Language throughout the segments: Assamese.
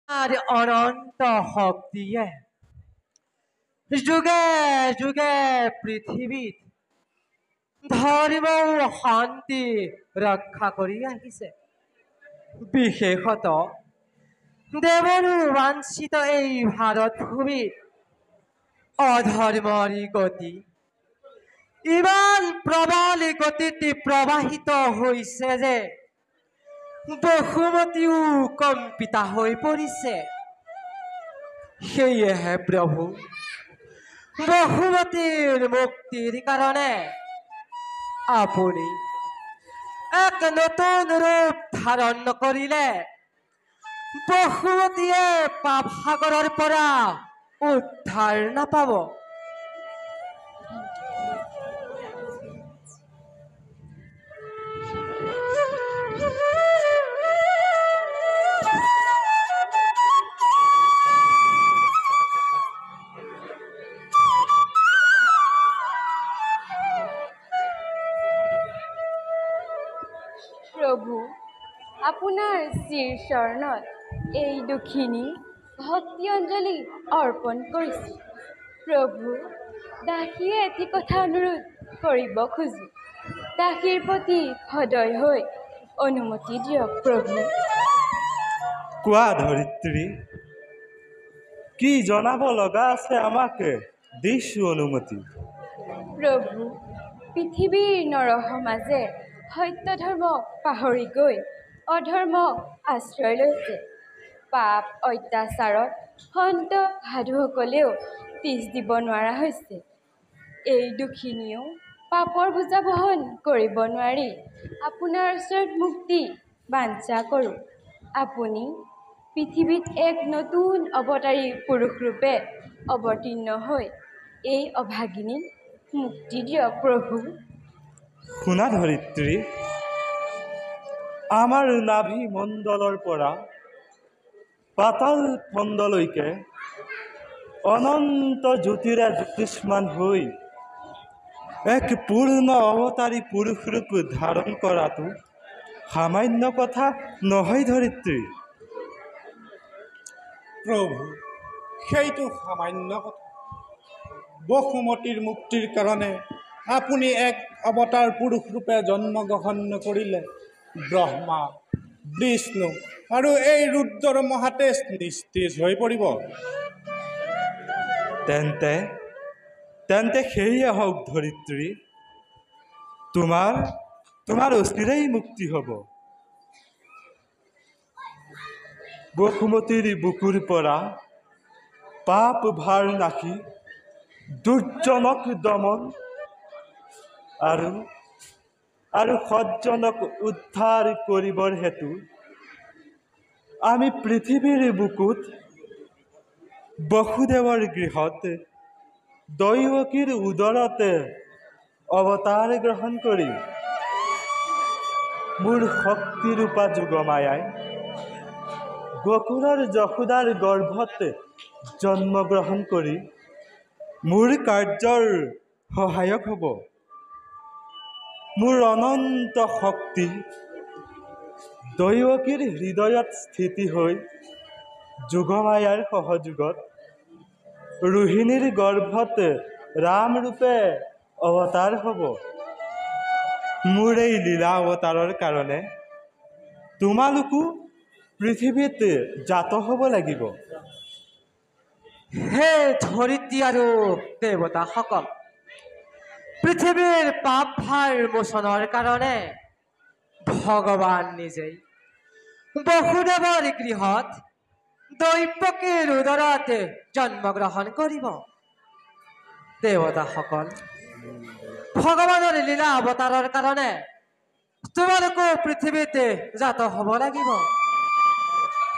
আৰ অনন্ত শক্তিয়ে যুগে যুগে পৃথিবীত ধৰ্ম ও শান্তি ৰক্ষা কৰি আহিছে। বিশেষত দেৱৰো বাঞ্ছিত এই ভাৰত ভূমিত অধৰ্মৰ গতি ইমান প্ৰবল গতিত প্ৰবাহিত হৈছে যে বসুমতীও কম্পিতা হৈ পৰিছে। সেয়েহে প্ৰভু বসুমতীৰ মুক্তিৰ কাৰণে আপুনি এক নতুন ৰূপ ধাৰণ নকৰিলে বসুমতীয়ে পাপ সাগৰৰ পৰা উদ্ধাৰ নাপাব। প্ৰভু আপোনাৰ শ্ৰীৰ চৰণত এই দুখিনী ভক্তি অঞ্জলি অৰ্পণ কৰিছোঁ। প্ৰভু দাসীয়ে এটি কথা অনুৰোধ কৰিব খোজো, দাসীৰ প্ৰতি সদয় হৈ অনুমতি দিয়ক। প্ৰভু কোৱা ধৰিত্ৰী, কি জনাব লগা আছে আমাকে দিছো অনুমতি। প্ৰভু পৃথিৱীৰ নৰসমাজে সত্য ধৰ্মক পাহৰি গৈ অধৰ্মক আশ্ৰয় লৈছে। পাপ অত্যাচাৰত সন্ত সাধুসকলেও পিছ দিব নোৱাৰা হৈছে। এই দুখিনীয়েও পাপৰ বোজা বহন কৰিব নোৱাৰি আপোনাৰ ওচৰত মুক্তি বাঞ্ছা কৰোঁ। আপুনি পৃথিৱীত এক নতুন অৱতাৰী পুৰুষ ৰূপে অৱতীৰ্ণ হৈ এই অভাগিনীক মুক্তি দিয়ক। প্ৰভু শুনা ধৰিত্ৰী, আমাৰ নাভি মণ্ডলৰ পৰা পাতাল খণ্ডলৈকে অনন্ত জ্যোতিৰে জ্যোতিষ্মান হৈ এক পূৰ্ণ অৱতাৰী পুৰুষ ৰূপ ধাৰণ কৰাটো সামান্য কথা নহয় ধৰিত্ৰী। প্ৰভু সেইটো সামান্য কথা। বসুমতীৰ মুক্তিৰ কাৰণে আপুনি এক অৱতাৰ পুৰুষ ৰূপে জন্মগ্ৰহণ কৰিলে ব্ৰহ্মা, বিষ্ণু আৰু এই ৰুদ্ৰৰ মহাতেজ নিস্তেজ হৈ পৰিব। তেন্তে তেন্তে সেয়ে হওক ধৰিত্ৰী, তোমাৰ অচিৰেই মুক্তি হ'ব। বসুমতীৰ বুকুৰ পৰা পাপ ভাৰ নাশি দুৰ্জনক দমন আৰু সজ্জনক উদ্ধাৰ কৰিবৰ হেতু আমি পৃথিৱীৰ বুকুত বসুদেৱৰ গৃহত দৈৱকীৰ উদৰতে অৱতাৰ গ্ৰহণ কৰি মোৰ শক্তিৰূপা যোগমায়াই গোকুলৰ যশোদাৰ গৰ্ভত জন্মগ্ৰহণ কৰি মোৰ কাৰ্যৰ সহায়ক হ'ব। মোৰ অনন্ত শক্তি দৈৱকীৰ হৃদয়ত স্থিতি হৈ যোগমায়াৰ সহযোগত ৰোহিণীৰ গৰ্ভত ৰাম ৰূপে অৱতাৰ হ'ব। মোৰ এই লীলা অৱতাৰৰ কাৰণে তোমালোকো পৃথিৱীত জাত হ'ব লাগিব। হে ধৰিত্ৰী আৰু দেৱতাসকল, পৃথিৱীৰ পাপ ভাৰ মোচনৰ কাৰণে ভগৱান নিজেই বসুদেৱৰ গৃহত দৈৱকীৰ উদৰত জন্মগ্ৰহণ কৰিব। দেৱতাসকল, ভগৱানৰ লীলা অৱতাৰৰ কাৰণে তোমালোকো পৃথিৱীত জাত হ'ব লাগিব।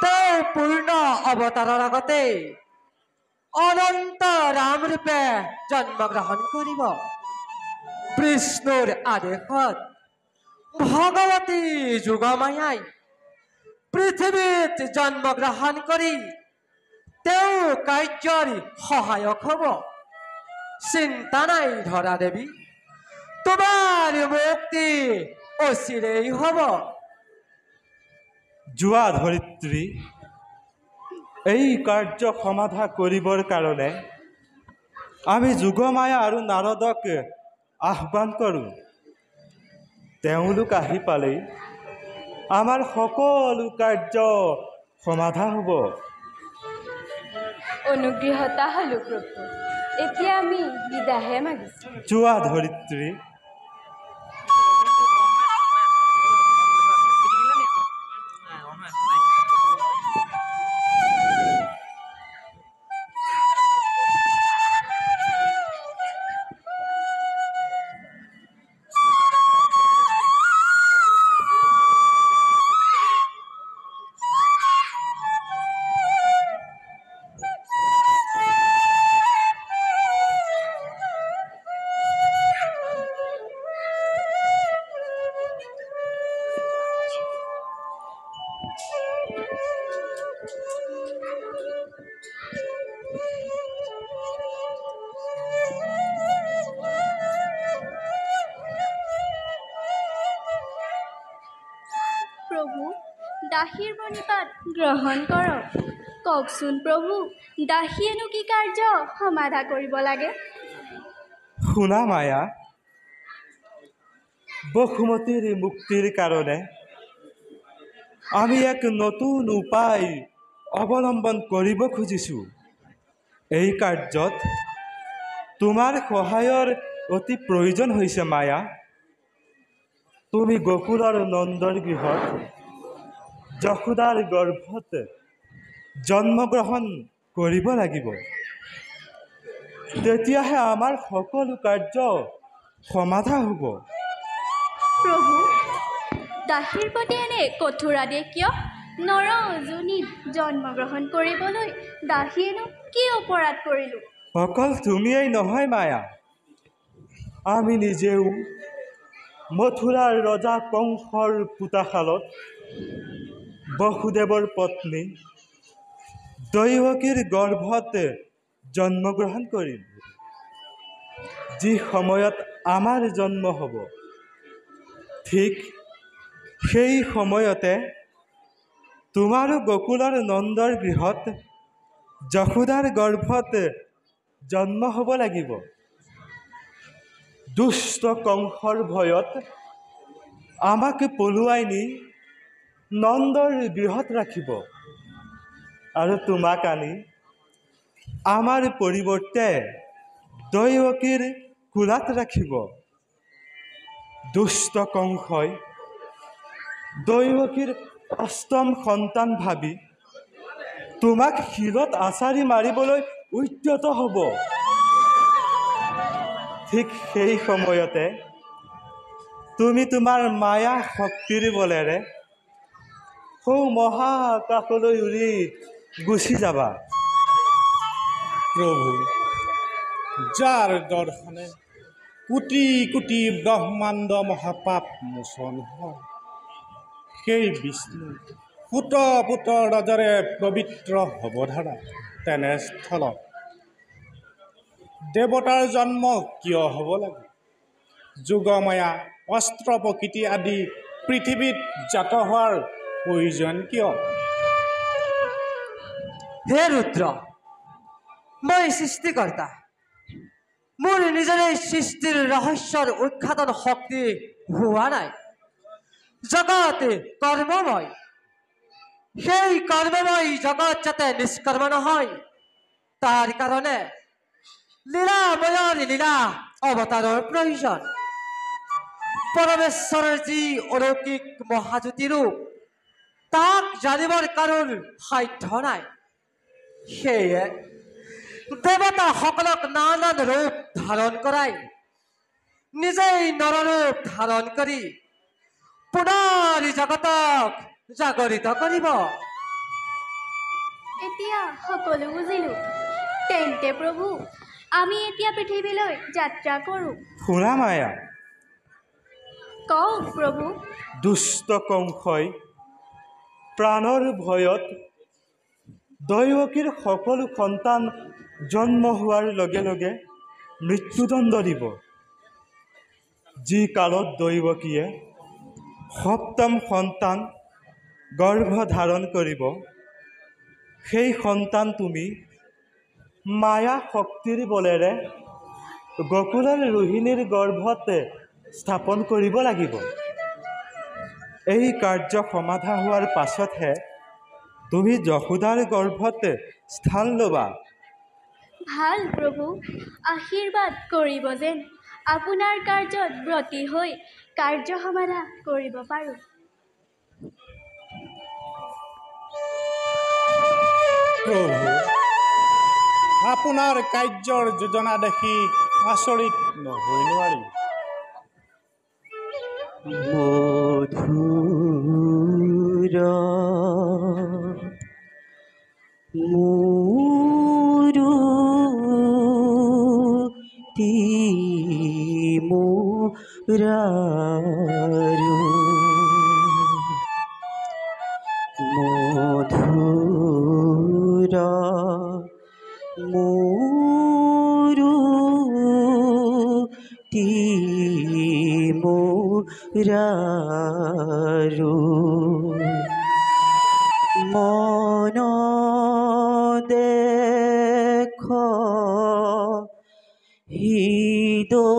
তেওঁ পূৰ্ণ অৱতাৰৰ আগতে অনন্ত ৰাম ৰূপে জন্মগ্ৰহণ কৰিব। বিষ্ণুৰ আদেশত ভগৱতী যোগমায়াই পৃথিৱীত জন্মগ্ৰহণ কৰি তেওঁ কাৰ্যৰ সহায়ক হ'ব। চিন্তা নাই ধৰা দেৱী, তোমাৰ মুক্তি অচিৰেই হ'ব। যোৱা ধৰিত্ৰী, এই কাৰ্য সমাধা কৰিবৰ কাৰণে আমি যোগমায়া আৰু নাৰদক আহ্বান কৰোঁ। তেওঁলোক আহি পালেই আমাৰ সকলো কাৰ্য সমাধা হ'ব। অনুগৃহতা হলো প্ৰভু। এতিয়া আমি বিদাহে মাগিছোঁ। যোৱা ধৰিত্ৰী। প্ৰভু, দাসীৰ প্ৰণিপাত গ্ৰহণ কৰক। কওকচোন প্ৰভু, দাসীয়েনো কি কাৰ্য সমাধা কৰিব লাগে? শুনা মায়া, বসুমতীৰ মুক্তিৰ কাৰণে আমি এক নতুন উপায় অৱলম্বন কৰিব খুজিছোঁ। এই কাৰ্যত তোমাৰ সহায়ৰ অতি প্ৰয়োজন হৈছে মায়া। তুমি গোকুলৰ নন্দৰ গৃহত যশোদাৰ গৰ্ভত জন্মগ্ৰহণ কৰিব লাগিব। তেতিয়াহে আমাৰ সকলো কাৰ্য সমাধা হ'ব। প্ৰভু, দাসীৰ প্ৰতি এনে কঠোৰ আদেশ কিয়? নৰ যোনিত জন্মগ্ৰহণ কৰিবলৈ দাসীয়েনো কি অপৰাধ কৰিলোঁ? অকল তুমিয়েই নহয় মায়া, আমি নিজেও মথুৰাৰ ৰজা কংসৰ পোতাশালত বসুদেৱৰ পত্নী দৈৱকীৰ গৰ্ভত জন্মগ্ৰহণ কৰিম। যি সময়ত আমাৰ জন্ম হ'ব, ঠিক সেই সময়তে তোমাৰো গোকুলৰ নন্দৰ গৃহত যশোদাৰ গৰ্ভত জন্ম হ'ব লাগিব। দুষ্ট কংসৰ ভয়ত আমাক পলুৱাই নি নন্দৰ গৃহত ৰাখিব আৰু তোমাক আনি আমাৰ পৰিৱৰ্তে দৈৱকীৰ কোলাত ৰাখিব। দুষ্ট কংসই দৈৱকীৰ অষ্টম সন্তান ভাবি তোমাক শিলত আছাৰি মাৰিবলৈ উদ্যত হ'ব। ঠিক সেই সময়তে তুমি তোমাৰ মায়া শক্তিৰ বলেৰে সৌ মহাকাশলৈ উৰি গুচি যাবা। প্ৰভু, যাৰ দৰ্শনে কোটি কোটি ব্ৰহ্মাণ্ড মহাপাপ মোচন হয়, সেই বিষ্ণু পুত পুত ৰজৰে পবিত্ৰ হ'ব ধৰা তেনেস্থলত দেৱতাৰ জন্ম কিয় হ'ব লাগে? যোগমায়া, অস্ত্ৰ প্ৰকৃতি আদি পৃথিৱীত জাত হোৱাৰ প্ৰয়োজন কিয়? হে ৰুদ্ৰ, মই সৃষ্টিকৰ্তা। মোৰ নিজৰে সৃষ্টিৰ ৰহস্যৰ উৎঘাটন শক্তি হোৱা নাই। জগত কৰ্মময়। সেই কৰ্মময় জগত যাতে নিষ্কৰ্ম নহয়, তাৰ কাৰণে লীলাময়ৰ লীলা অৱতাৰৰ প্ৰয়োজন। পৰমেশ্বৰৰ যি অলৌকিক মহাজ্যোতি ৰূপ, তাক জানিবৰ কাৰোৰ সাধ্য নাই। সেয়ে দেৱতাসকলক নানান ৰূপ ধাৰণ কৰাই নিজেই নৰৰূপ ধাৰণ কৰি পুনৰ জগতক জাগৰিত কৰিব। এতিয়া সকলো বুজিলোঁ। তেন্তে প্ৰভু, আমি এতিয়া পৃথিৱীলৈ যাত্ৰা কৰোঁ। শুনা মায়া, কওক প্ৰভু। দুষ্ট কংসই প্ৰাণৰ ভয়ত দৈৱকীৰ সকলো সন্তান জন্ম হোৱাৰ লগে লগে মৃত্যুদণ্ড দিব। যি কালত দৈৱকীয়ে সপ্তম সন্তান গৰ্ভ ধাৰণ কৰিব, সেই সন্তান তুমি মায়া শক্তিৰ বলেৰে গকুলৰ ৰোহিণীৰ গৰ্ভত স্থাপন কৰিব লাগিব। এই কাৰ্য সমাধা হোৱাৰ পাছতহে তুমি যশোদাৰ গৰ্ভত স্থান ল'বা। ভাল প্ৰভু, আশীৰ্বাদ কৰিব যেন আপোনাৰ কাৰ্যত ব্ৰতী হৈ কাৰ্য সমাধা কৰিব পাৰোঁ। প্ৰভু, আপোনাৰ কাৰ্যৰ যোজনা দেখি আচৰিত নহৈ নোৱাৰি। মধুৰ মোৰো তিমোৰাৰো মধুৰ মোৰো তিমোৰাৰো মন দেখ হৃদয়ৰে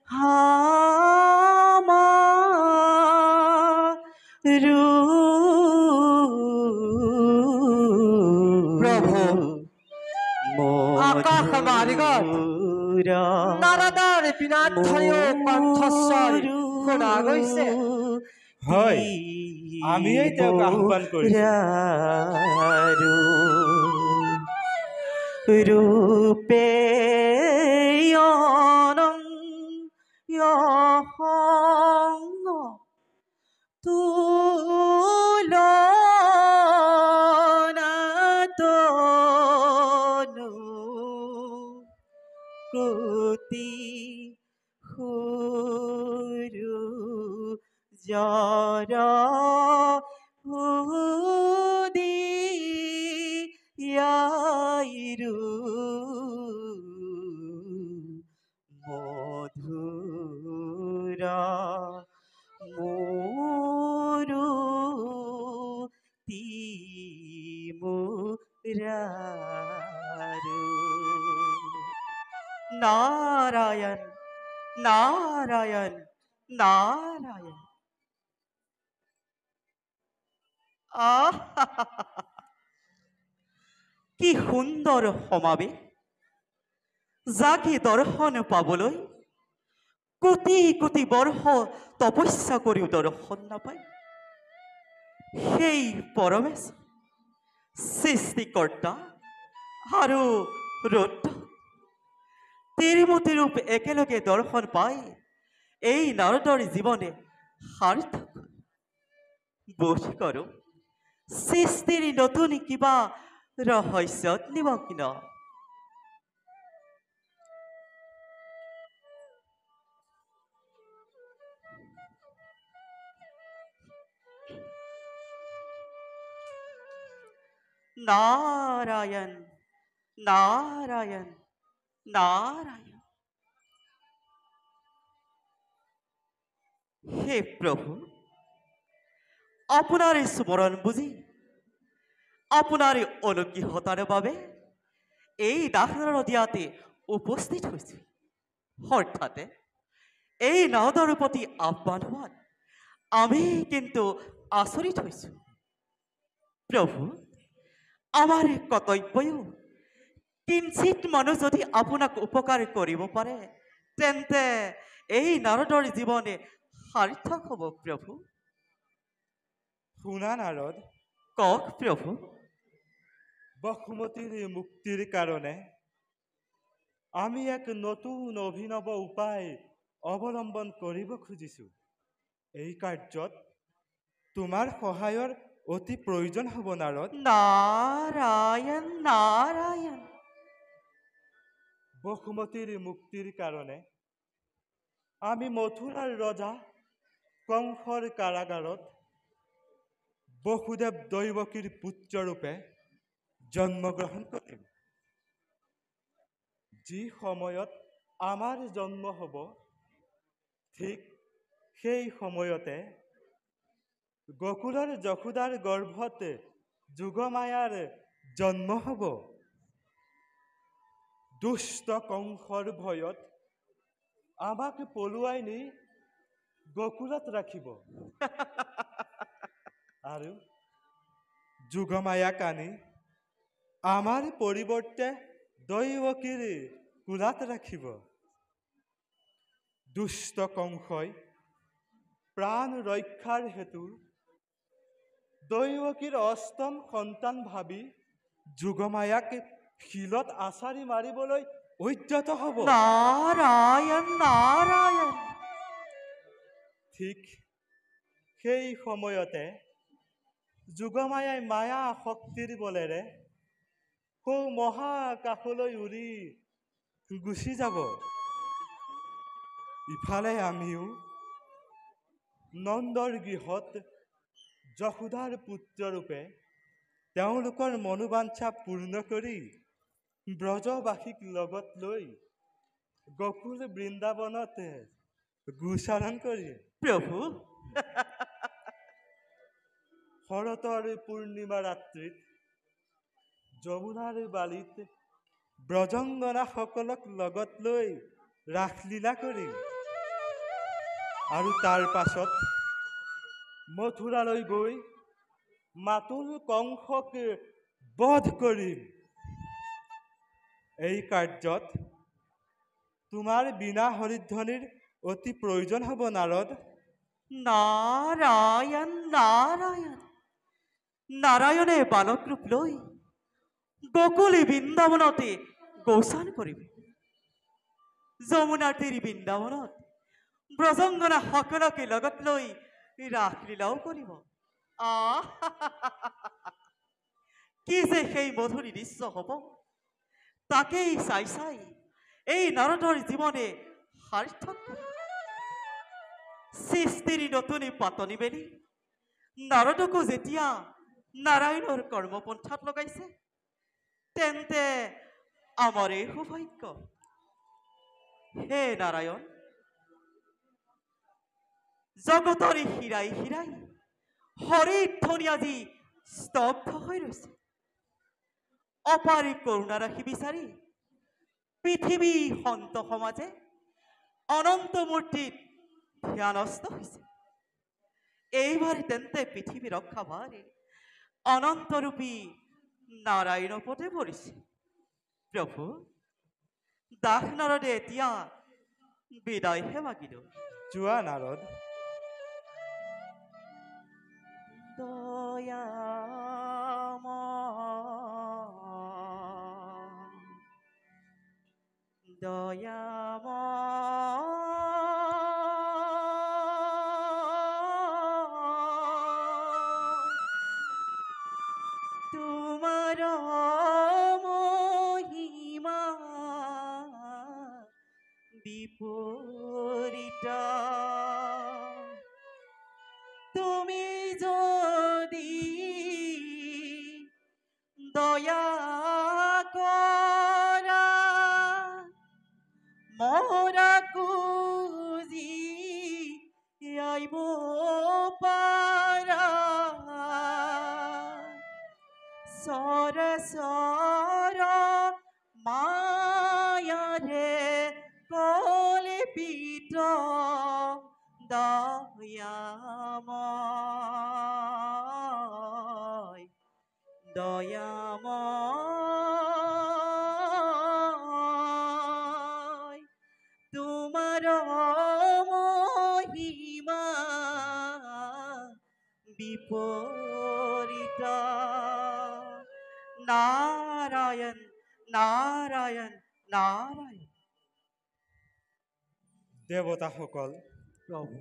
হামাৰো প্ৰভু, আকাশ মাৰ্গত নাৰদৰ বিনাধ্বনিও কণ্ঠস্বৰ শুনা গৈছে। হয়, আমিয়েই তেওঁক আহ্বান কৰিছোঁ। ৰূপে তুলনাতনু কতি সৰু জাৰ উদিয়াইৰু মধুৰা মোৰো তিমোৰাৰো। নাৰায়ণ নাৰায়ণ নাৰায়ণ। কি সুন্দৰ সমাৱেশ, যাকে দৰ্শন পাবলৈ কোটি কোটি বৰ্ষ তপস্যা কৰিও দৰ্শন নাপায়। সেই পৰমেশ্বৰ সৃষ্টিকৰ্তা আৰু ৰুদ্ৰ তিৰুমূৰ্তি ৰূপ একেলগে দৰ্শন পাই এই নাৰদৰ জীৱনে সাৰ্থক। বোধ কৰো সৃষ্টিৰ নতুন কিবা ৰহস্যত নিমগ্ন। নাৰায়ণ নাৰায়ণ নাৰায়ণ। হে প্ৰভু, আপোনাৰ স্মৰণ বুজি আপোনাৰ অনুগ্ৰহতাৰ বাবে এই দাসনদিয়াতে উপস্থিত হৈছোঁ। অৰ্থাৎ এই নাৰদৰ প্ৰতি আহ্বান হোৱাত আমি কিন্তু আচৰিত হৈছোঁ। প্ৰভু, আমাৰ কৰ্তব্যও কিঞ্চিত মানুহ যদি আপোনাক উপকাৰ কৰিব পাৰে তেন্তে এই নাৰদৰ জীৱনে সাৰ্থক হ'ব। প্ৰভু, শুনা নাৰদ, কওক প্ৰভু। বসুমতীৰ মুক্তিৰ কাৰণে আমি এক নতুন অভিনৱ উপায় অৱলম্বন কৰিব খুজিছোঁ। এই কাৰ্যত তোমাৰ সহায়ৰ অতি প্ৰয়োজন হ'ব নাৰদ। নাৰায়ণ নাৰায়ণ। বসুমতীৰ মুক্তিৰ কাৰণে আমি মথুৰাৰ ৰজা কংসৰ কাৰাগাৰত বসুদেৱ দৈৱকীৰ পুত্ৰৰূপে জন্মগ্ৰহণ কৰিম। যি সময়ত আমাৰ জন্ম হ'ব ঠিক সেই সময়তে গকুলৰ যশোদাৰ গৰ্ভত যোগমায়াৰ জন্ম হ'ব। দুষ্ট কংসৰ ভয়ত আমাক পলুৱাই নি গকুলত ৰাখিব আৰু যোগমায়াক আনি আমাৰ পৰিৱৰ্তে দৈৱকীৰ কোলাত ৰাখিব। দুষ্ট কংসই প্ৰাণ ৰক্ষাৰ হেতু দৈৱকীৰ অষ্টম সন্তান ভাবি যোগমায়াক শিলত আছাৰি মাৰিবলৈ উদ্যত হ'ব। নাৰায়ণ নাৰায়ণ। ঠিক সেই সময়তে যোগমায়াই মায়া শক্তিৰ বলেৰে সৌ মহাকাশলৈ উৰি গুচি যাব। ইফালে আমিও নন্দৰ গৃহত যশোদাৰ পুত্ৰৰূপে তেওঁলোকৰ মনোবাঞ্ছা পূৰ্ণ কৰি ব্ৰজবাসীক লগত লৈ গকুল বৃন্দাবনত গোচাৰণ কৰি প্ৰভু শৰতৰ পূৰ্ণিমা ৰাত্ৰিত যমুনাৰ বালিত ব্ৰজংগনাসকলক লগত লৈ ৰাসলীলা কৰিম আৰু তাৰ পাছত মথুৰালৈ গৈ মাতুল কংসক বধ কৰিম। এই কাৰ্যত তোমাৰ বিনা হৰিধ্বনিৰ অতি প্ৰয়োজন হ'ব নাৰদ। নারায়ণ নারায়ণ। নারায়ণে বালক রূপ লই বকুলি বৃন্দাবনতে গোসান করিবে। যমুনার তীর বৃন্দাবনত ব্রজঙ্গনা সকলকে লগত লৈ রাসলীলাও করিব। কি যে সেই মধুৰী দৃশ্য হ'ব তাকেই চাই চাই এই নাৰদৰ জীৱনে সাৰ্থক হ'ব। সৃষ্টিৰ নতুন পাতনি মেলি নাৰদকো যেতিয়া নাৰায়ণৰ কৰ্মপন্থাত লগাইছে তেন্তে আমাৰে সৌভাগ্য। হে নাৰায়ণ, জগতৰে হীৰাই হীৰাই হৰিৰ ধ্বনি আজি স্তব্ধ হৈ ৰৈছে। অপাৰী কৰোণা ৰাশি বিচাৰি পৃথিৱী সন্ত সমাজে অনন্ত মূৰ্তিত ধ্যানস্থ হৈছে। এইবাৰ তেন্তে পৃথিৱী ৰক্ষা ভাৰে অনন্তৰূপী নাৰায়ণ পদে পৰিছে। প্ৰভু, দাস নাৰদে এতিয়া বিদায়হে মাগিল। যোৱা নাৰদ। তোমার মহিমা বিপরীতা, তুমি যদি দয়া করা মোরা কুজি আইব পারা, সরসর মায়ারে কল্পিত দয়াময় দয়াময়, তোমার মহিমা বিপরীতা। নারায়ণ নারায়ণ নারায়ণ। দেৱতাসকল, প্ৰভু,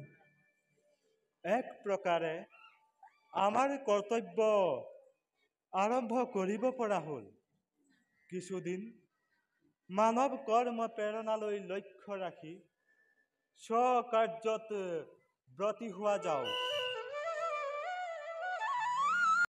এক প্ৰকাৰে আমাৰ কৰ্তব্য আৰম্ভ কৰিব পৰা হ'ল। কিছুদিন মানৱ কৰ্ম প্ৰেৰণালৈ লক্ষ্য ৰাখি স্বকাৰ্যত ব্ৰতী হোৱা যাওক।